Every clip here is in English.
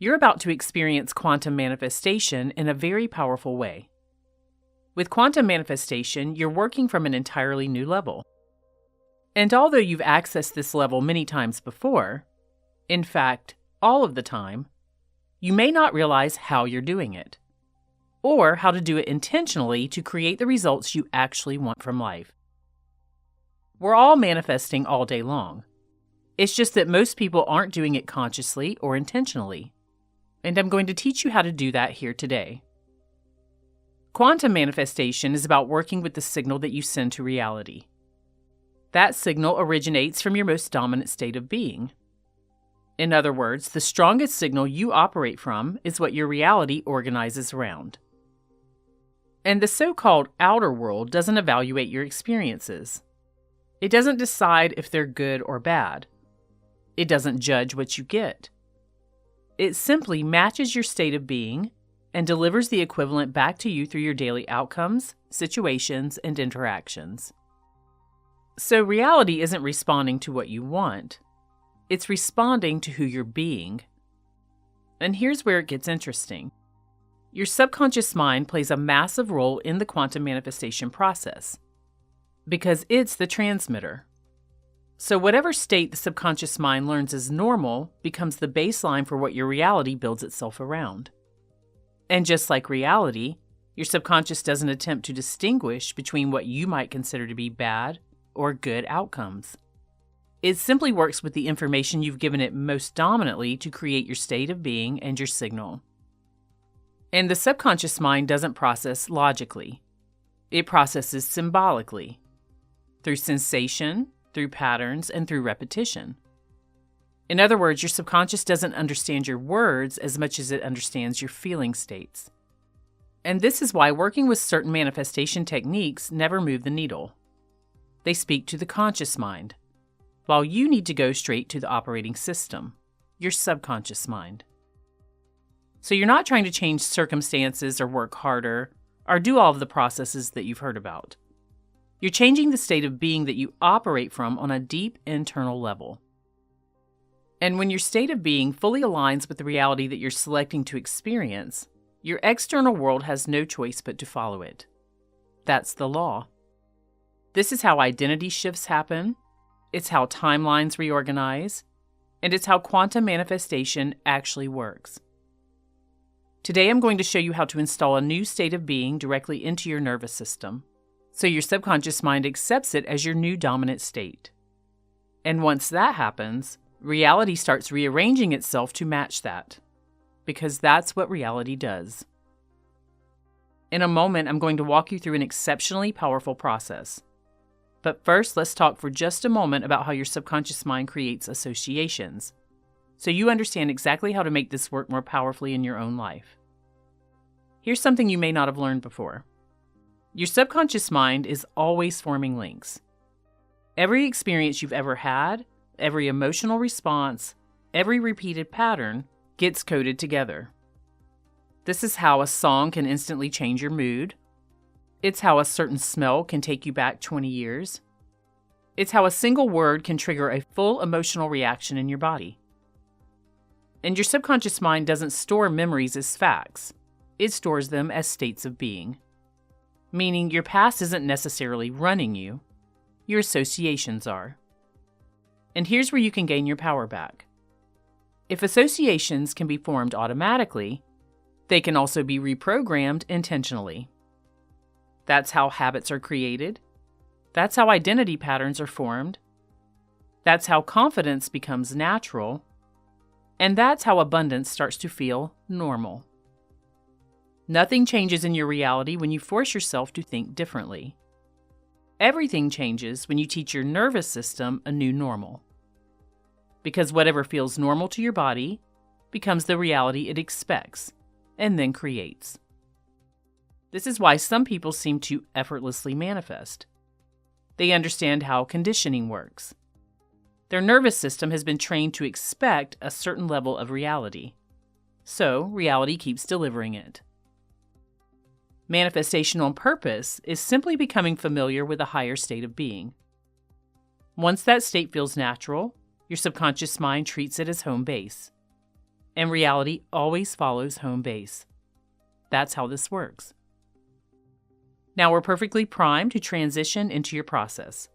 You're about to experience quantum manifestation in a very powerful way. With quantum manifestation, you're working from an entirely new level. And although you've accessed this level many times before, in fact, all of the time, you may not realize how you're doing it, or how to do it intentionally to create the results you actually want from life. We're all manifesting all day long. It's just that most people aren't doing it consciously or intentionally. And I'm going to teach you how to do that here today. Quantum manifestation is about working with the signal that you send to reality. That signal originates from your most dominant state of being. In other words, the strongest signal you operate from is what your reality organizes around. And the so-called outer world doesn't evaluate your experiences. It doesn't decide if they're good or bad. It doesn't judge what you get. It simply matches your state of being and delivers the equivalent back to you through your daily outcomes, situations, and interactions. So reality isn't responding to what you want. It's responding to who you're being. And here's where it gets interesting. Your subconscious mind plays a massive role in the quantum manifestation process because it's the transmitter. So whatever state the subconscious mind learns is normal becomes the baseline for what your reality builds itself around. And just like reality, your subconscious doesn't attempt to distinguish between what you might consider to be bad or good outcomes. It simply works with the information you've given it most dominantly to create your state of being and your signal. And the subconscious mind doesn't process logically. It processes symbolically, through sensation, through patterns, and through repetition. In other words, your subconscious doesn't understand your words as much as it understands your feeling states. And this is why working with certain manifestation techniques never move the needle. They speak to the conscious mind, while you need to go straight to the operating system, your subconscious mind. So you're not trying to change circumstances or work harder or do all of the processes that you've heard about. You're changing the state of being that you operate from on a deep internal level. And when your state of being fully aligns with the reality that you're selecting to experience, your external world has no choice but to follow it. That's the law. This is how identity shifts happen, it's how timelines reorganize, and it's how quantum manifestation actually works. Today I'm going to show you how to install a new state of being directly into your nervous system, so your subconscious mind accepts it as your new dominant state. And once that happens, reality starts rearranging itself to match that, because that's what reality does. In a moment, I'm going to walk you through an exceptionally powerful process. But first, let's talk for just a moment about how your subconscious mind creates associations, so you understand exactly how to make this work more powerfully in your own life. Here's something you may not have learned before. Your subconscious mind is always forming links. Every experience you've ever had, every emotional response, every repeated pattern gets coded together. This is how a song can instantly change your mood. It's how a certain smell can take you back 20 years. It's how a single word can trigger a full emotional reaction in your body. And your subconscious mind doesn't store memories as facts. It stores them as states of being. Meaning your past isn't necessarily running you. Your associations are. And here's where you can gain your power back. If associations can be formed automatically, they can also be reprogrammed intentionally. That's how habits are created. That's how identity patterns are formed. That's how confidence becomes natural. And that's how abundance starts to feel normal. Nothing changes in your reality when you force yourself to think differently. Everything changes when you teach your nervous system a new normal. Because whatever feels normal to your body becomes the reality it expects and then creates. This is why some people seem to effortlessly manifest. They understand how conditioning works. Their nervous system has been trained to expect a certain level of reality. So, reality keeps delivering it. Manifestation on purpose is simply becoming familiar with a higher state of being. Once that state feels natural, your subconscious mind treats it as home base. and reality always follows home base. That's how this works. Now we're perfectly primed to transition into your process.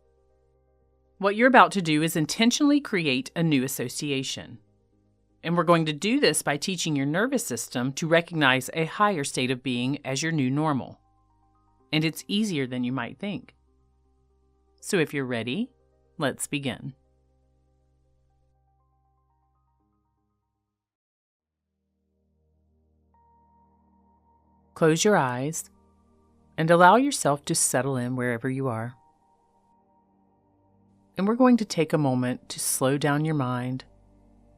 What you're about to do is intentionally create a new association. And we're going to do this by teaching your nervous system to recognize a higher state of being as your new normal. And it's easier than you might think. So if you're ready, let's begin. Close your eyes and allow yourself to settle in wherever you are. And we're going to take a moment to slow down your mind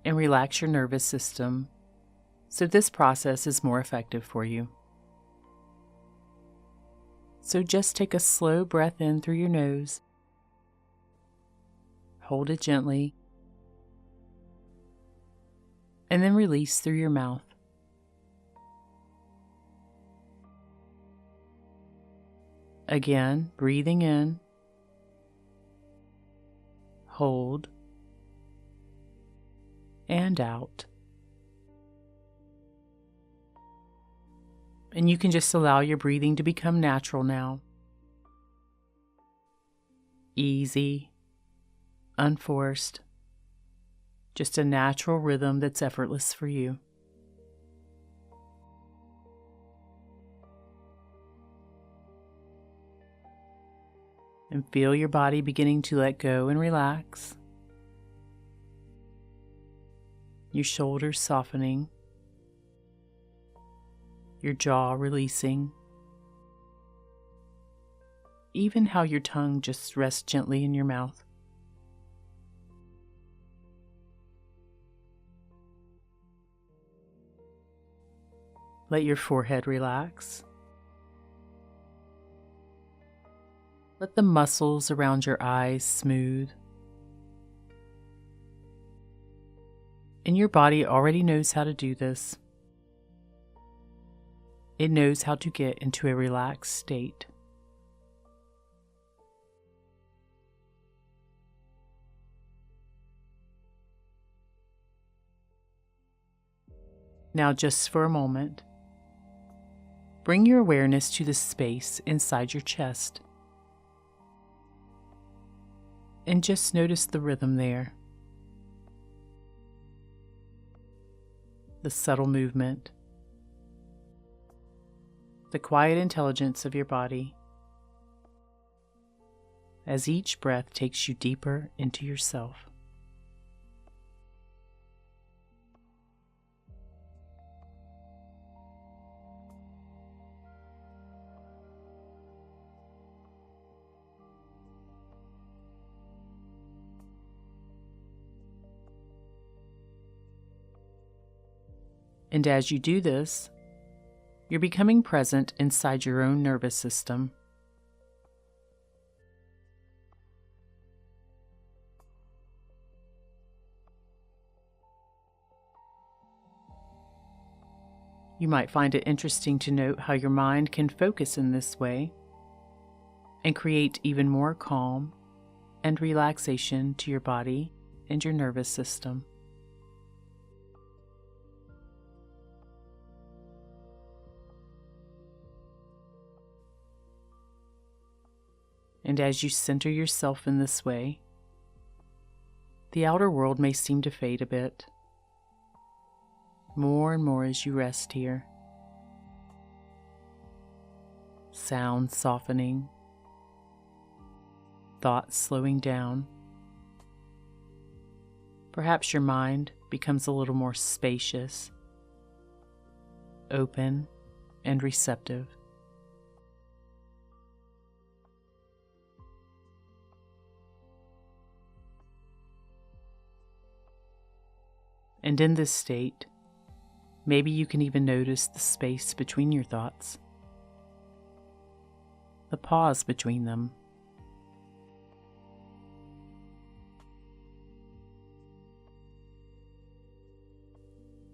and relax your nervous system so this process is more effective for you. So just take a slow breath in through your nose. Hold it gently. And then release through your mouth. Again, breathing in. Hold. And out. And you can just allow your breathing to become natural now. Easy, unforced, just a natural rhythm that's effortless for you. And feel your body beginning to let go and relax. Your shoulders softening. Your jaw releasing. Even how your tongue just rests gently in your mouth. Let your forehead relax. Let the muscles around your eyes smooth. And your body already knows how to do this. It knows how to get into a relaxed state. Now, just for a moment, bring your awareness to the space inside your chest. And just notice the rhythm there. The subtle movement. The quiet intelligence of your body. As each breath takes you deeper into yourself. And as you do this, you're becoming present inside your own nervous system. You might find it interesting to note how your mind can focus in this way and create even more calm and relaxation to your body and your nervous system. And as you center yourself in this way, the outer world may seem to fade a bit, more and more as you rest here. Sounds softening, thoughts slowing down. Perhaps your mind becomes a little more spacious, open, and receptive. And in this state, maybe you can even notice the space between your thoughts, the pause between them.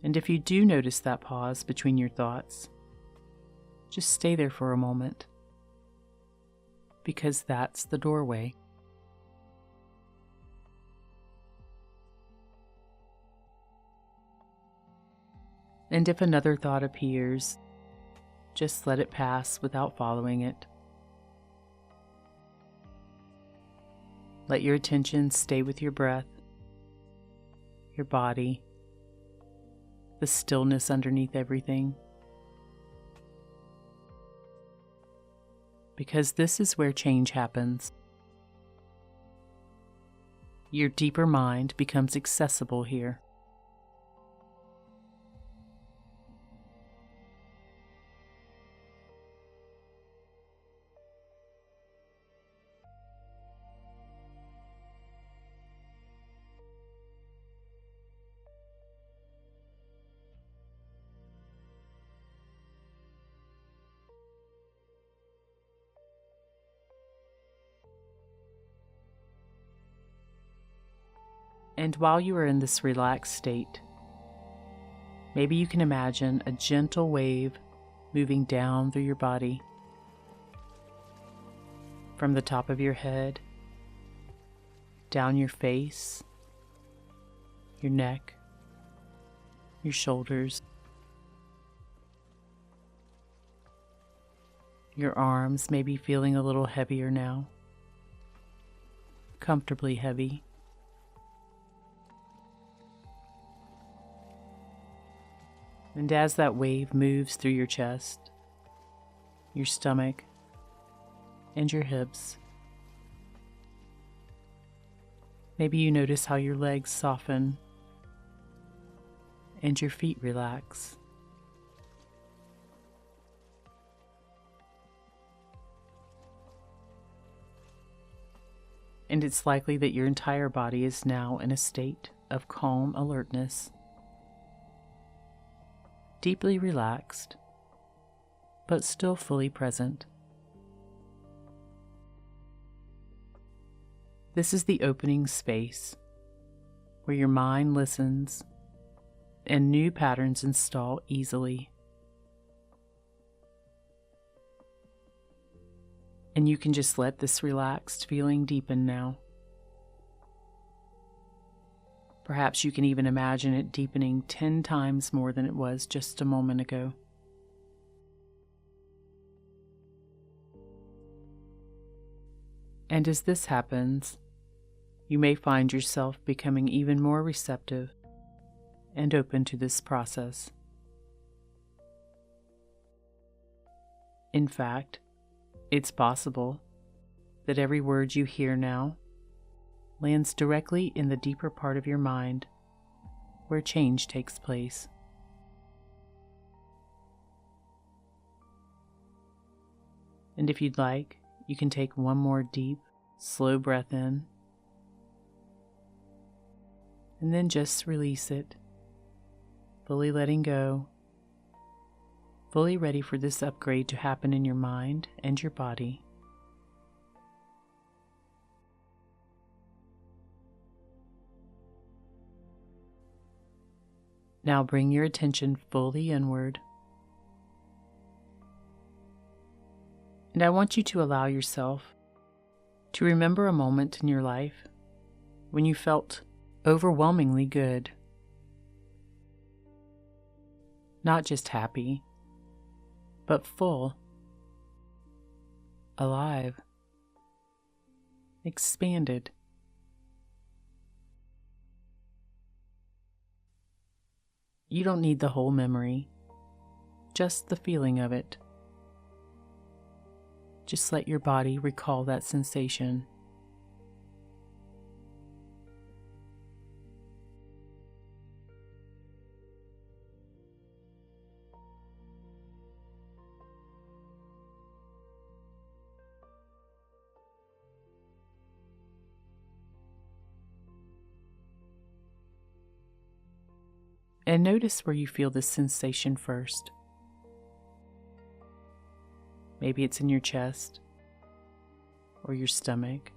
And if you do notice that pause between your thoughts, just stay there for a moment, because that's the doorway. And if another thought appears, just let it pass without following it. Let your attention stay with your breath, your body, the stillness underneath everything. Because this is where change happens. Your deeper mind becomes accessible here. And while you are in this relaxed state, maybe you can imagine a gentle wave moving down through your body, from the top of your head, down your face, your neck, your shoulders, your arms may be feeling a little heavier now, comfortably heavy. And as that wave moves through your chest, your stomach, and your hips, maybe you notice how your legs soften and your feet relax. And it's likely that your entire body is now in a state of calm alertness, deeply relaxed, but still fully present. This is the opening space where your mind listens and new patterns install easily. And you can just let this relaxed feeling deepen now. Perhaps you can even imagine it deepening 10 times more than it was just a moment ago. And as this happens, you may find yourself becoming even more receptive and open to this process. In fact, it's possible that every word you hear now lands directly in the deeper part of your mind where change takes place. And if you'd like, you can take one more deep, slow breath in, and then just release it, fully letting go, fully ready for this upgrade to happen in your mind and your body. Now bring your attention fully inward. And I want you to allow yourself to remember a moment in your life when you felt overwhelmingly good. Not just happy, but full, alive, expanded. You don't need the whole memory, just the feeling of it. Just let your body recall that sensation. And notice where you feel this sensation first. Maybe it's in your chest or your stomach,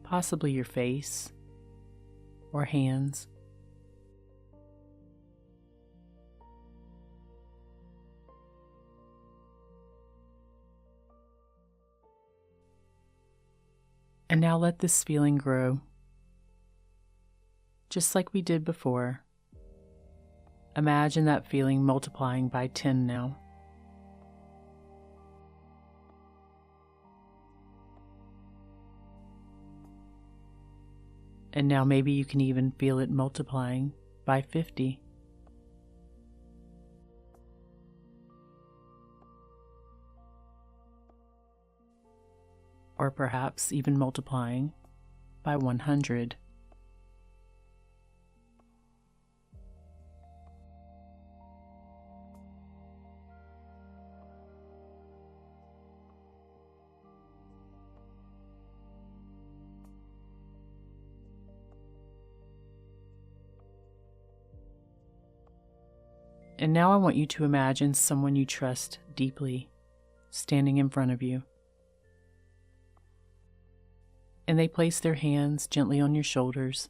possibly your face or hands. And now let this feeling grow, just like we did before, Imagine that feeling multiplying by 10 now. And now maybe you can even feel it multiplying by 50. Or perhaps even multiplying by 100. And now I want you to imagine someone you trust deeply standing in front of you. And they place their hands gently on your shoulders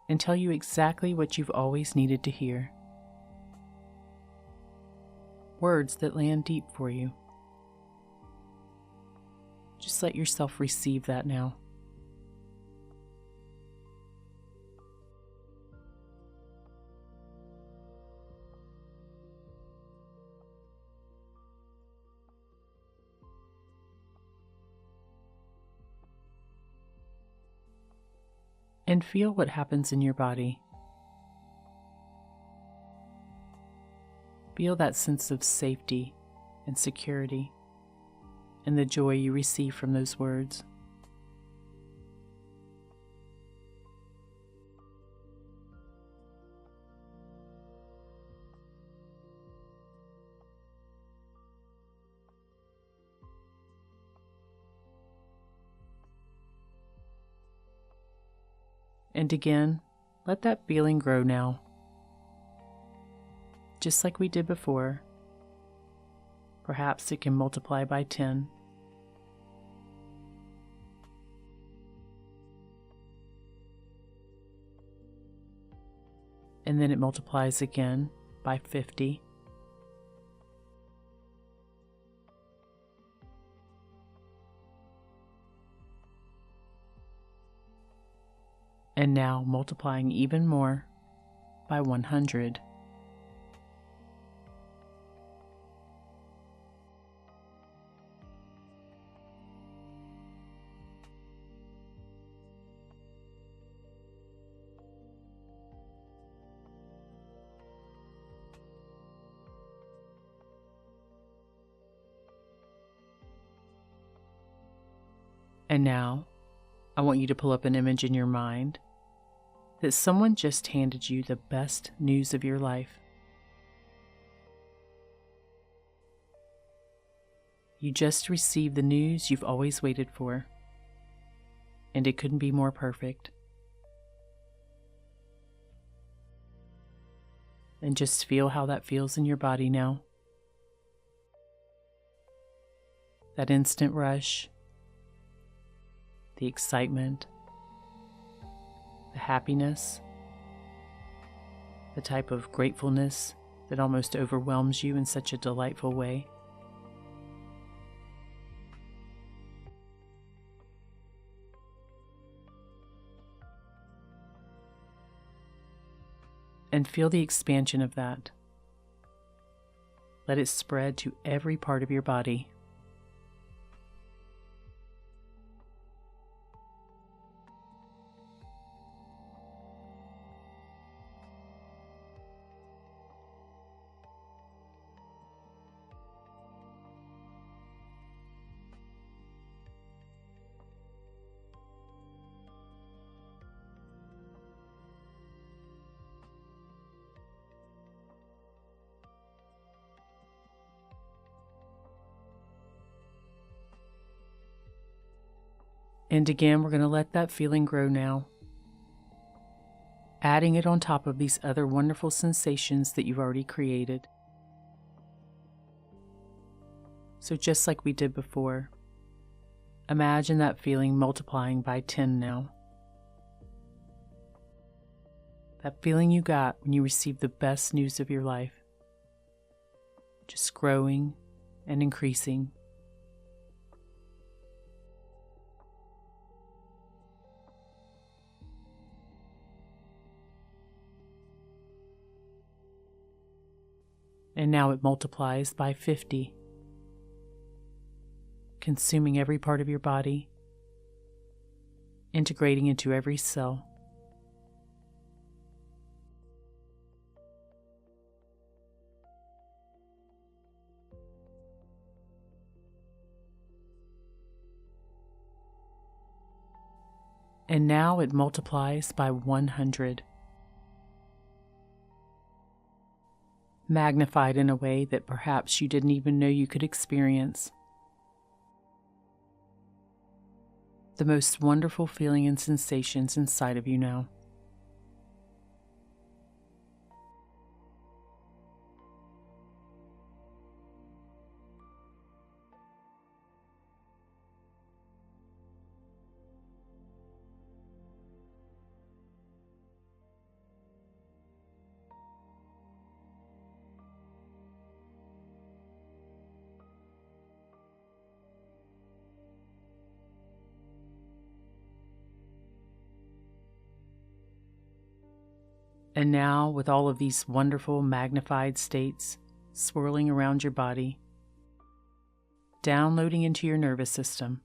and tell you exactly what you've always needed to hear. Words that land deep for you. Just let yourself receive that now. And feel what happens in your body. Feel that sense of safety and security and the joy you receive from those words. And again, let that feeling grow now. Just like we did before. Perhaps it can multiply by 10. And then it multiplies again by 50. And now multiplying even more by 100. And now, I want you to pull up an image in your mind that someone just handed you the best news of your life. You just received the news you've always waited for, and it couldn't be more perfect. And just feel how that feels in your body now. That instant rush, the excitement, the happiness, the type of gratefulness that almost overwhelms you in such a delightful way. And feel the expansion of that. Let it spread to every part of your body. And again, we're going to let that feeling grow now, adding it on top of these other wonderful sensations that you've already created. So just like we did before, imagine that feeling multiplying by 10 now. That feeling you got when you received the best news of your life, just growing and increasing. And now it multiplies by 50, consuming every part of your body, integrating into every cell. And now it multiplies by 100, magnified in a way that perhaps you didn't even know you could experience. The most wonderful feeling and sensations inside of you now. And now, with all of these wonderful magnified states swirling around your body, downloading into your nervous system,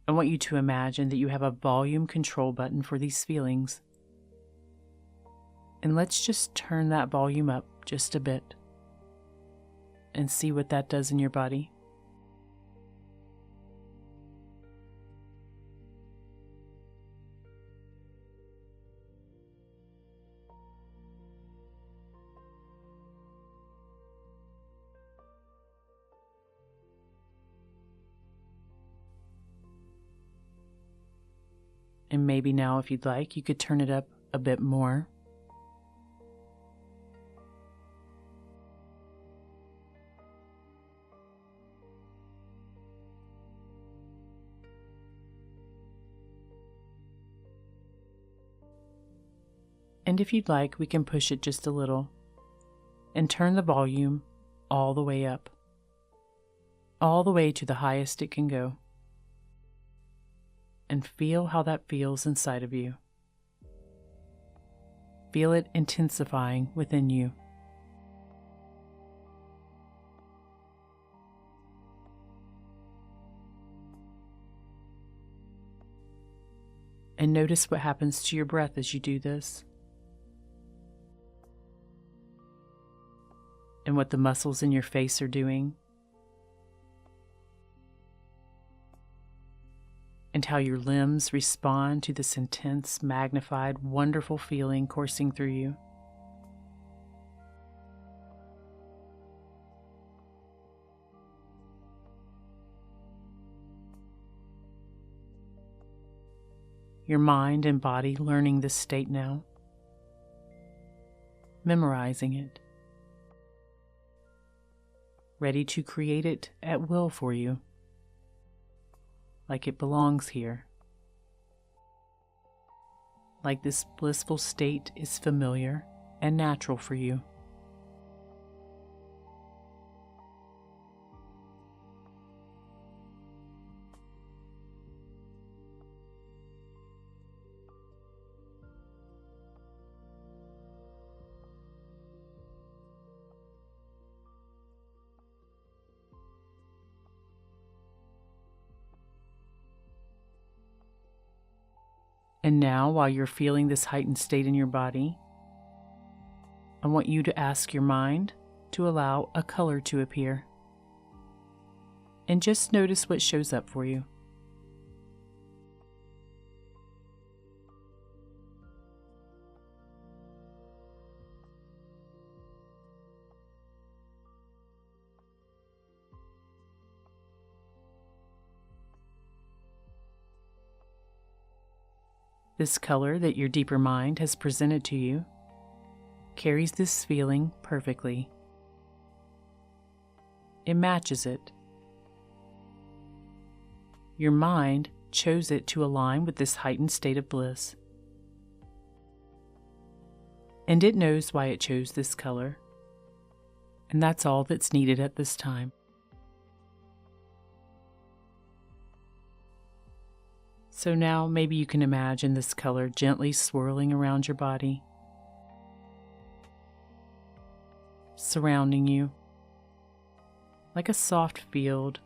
I want you to imagine that you have a volume control button for these feelings. And let's just turn that volume up just a bit and see what that does in your body. And maybe now, if you'd like, you could turn it up a bit more. And if you'd like, we can push it just a little and turn the volume all the way up, all the way to the highest it can go. And feel how that feels inside of you. Feel it intensifying within you. And notice what happens to your breath as you do this. And what the muscles in your face are doing. And how your limbs respond to this intense, magnified, wonderful feeling coursing through you. Your mind and body learning this state now, memorizing it, ready to create it at will for you. Like it belongs here. Like this blissful state is familiar and natural for you. And now, while you're feeling this heightened state in your body, I want you to ask your mind to allow a color to appear. And just notice what shows up for you. This color that your deeper mind has presented to you carries this feeling perfectly. It matches it. Your mind chose it to align with this heightened state of bliss. And it knows why it chose this color. And that's all that's needed at this time. So now maybe you can imagine this color gently swirling around your body. surrounding you, like a soft field,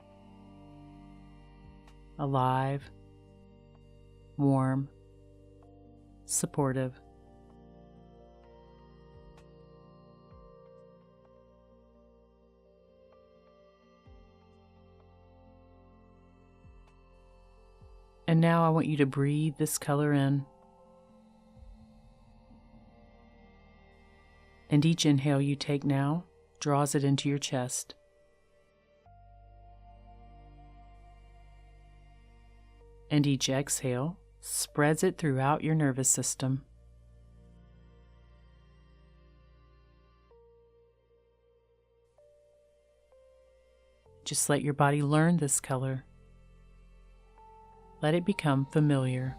alive, warm, supportive. And now I want you to breathe this color in. And each inhale you take now draws it into your chest. And each exhale spreads it throughout your nervous system. Just let your body learn this color. Let it become familiar.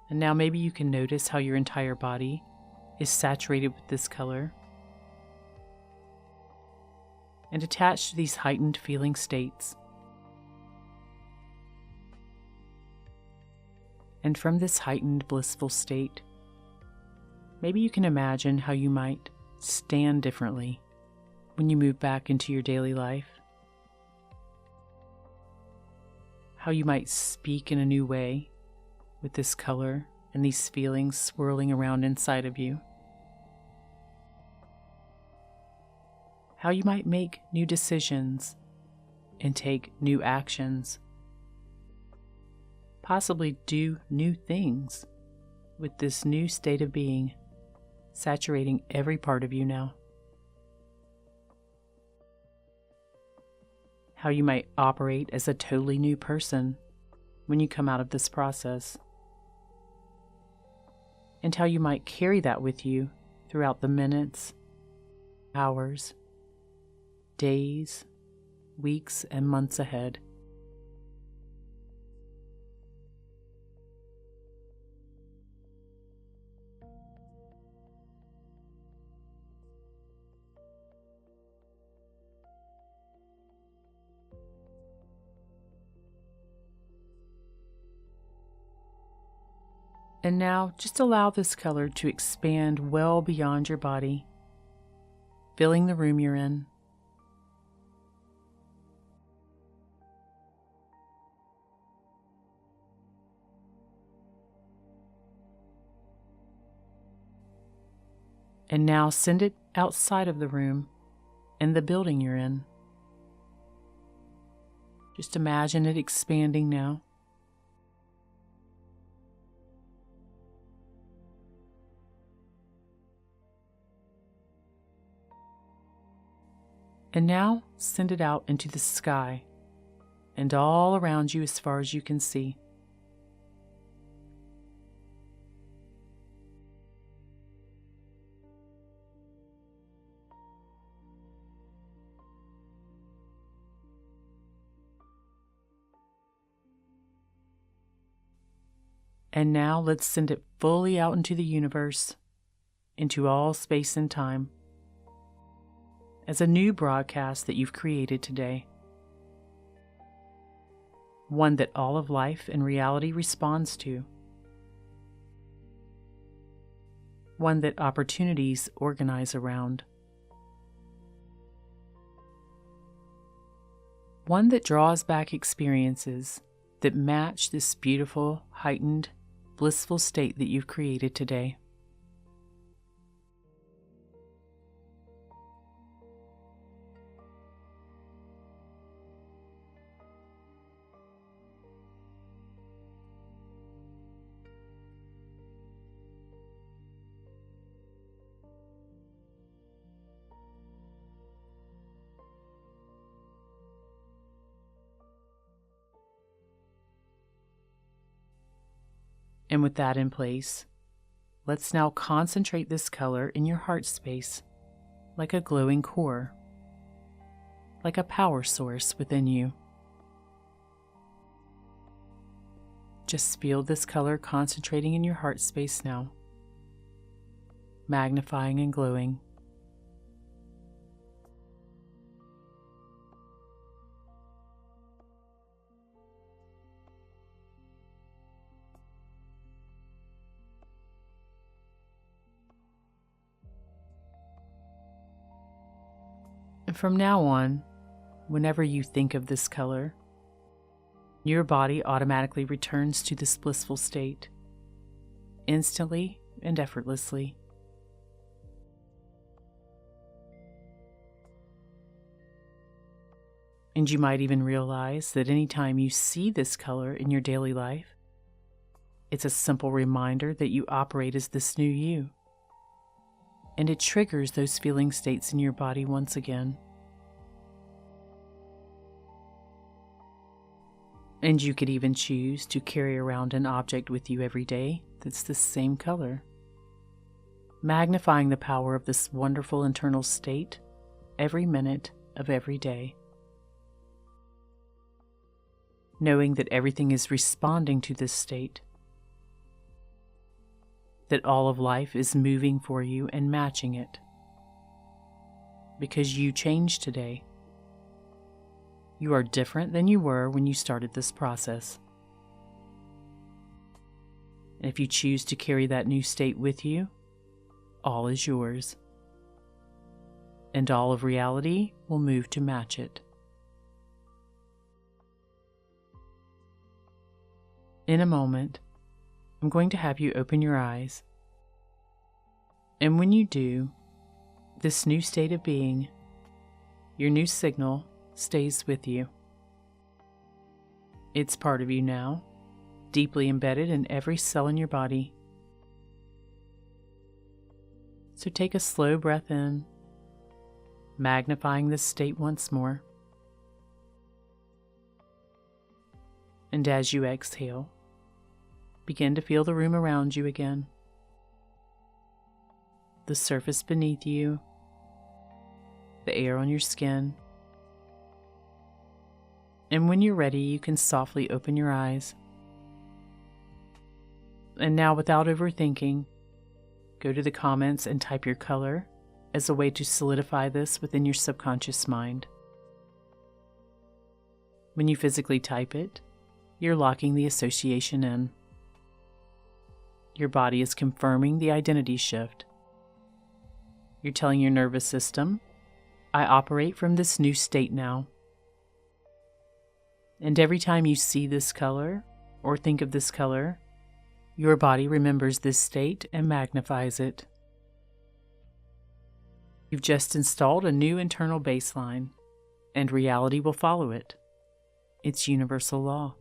And now maybe you can notice how your entire body is saturated with this color. And attached to these heightened feeling states. And from this heightened blissful state, maybe you can imagine how you might stand differently when you move back into your daily life. How you might speak in a new way with this color and these feelings swirling around inside of you. How you might make new decisions and take new actions. Possibly do new things with this new state of being saturating every part of you now. How you might operate as a totally new person when you come out of this process. And how you might carry that with you throughout the minutes, hours, days, weeks, and months ahead. And now just allow this color to expand well beyond your body, filling the room you're in. And now send it outside of the room and the building you're in. Just imagine it expanding now. And now send it out into the sky and all around you as far as you can see. And now let's send it fully out into the universe, into all space and time, as a new broadcast that you've created today. One that all of life and reality responds to. One that opportunities organize around. One that draws back experiences that match this beautiful, heightened, blissful state that you've created today. And with that in place, let's now concentrate this color in your heart space, like a glowing core. like a power source within you. Just feel this color concentrating in your heart space now, magnifying and glowing. And from now on, whenever you think of this color, your body automatically returns to this blissful state, instantly and effortlessly. And you might even realize that anytime you see this color in your daily life, it's a simple reminder that you operate as this new you. And it triggers those feeling states in your body once again. And you could even choose to carry around an object with you every day that's the same color, magnifying the power of this wonderful internal state every minute of every day. Knowing that everything is responding to this state, that all of life is moving for you and matching it, because you changed today. You are different than you were when you started this process. And if you choose to carry that new state with you, all is yours. And all of reality will move to match it. In a moment, I'm going to have you open your eyes. And when you do, this new state of being, your new signal, stays with you. It's part of you now, deeply embedded in every cell in your body. So take a slow breath in, magnifying this state once more. And as you exhale, begin to feel the room around you again, the surface beneath you, the air on your skin. And when you're ready, you can softly open your eyes. And now, without overthinking, go to the comments and type your color as a way to solidify this within your subconscious mind. When you physically type it, you're locking the association in. Your body is confirming the identity shift. You're telling your nervous system, I operate from this new state now. And every time you see this color or think of this color, your body remembers this state and magnifies it. You've just installed a new internal baseline, and reality will follow it. It's universal law.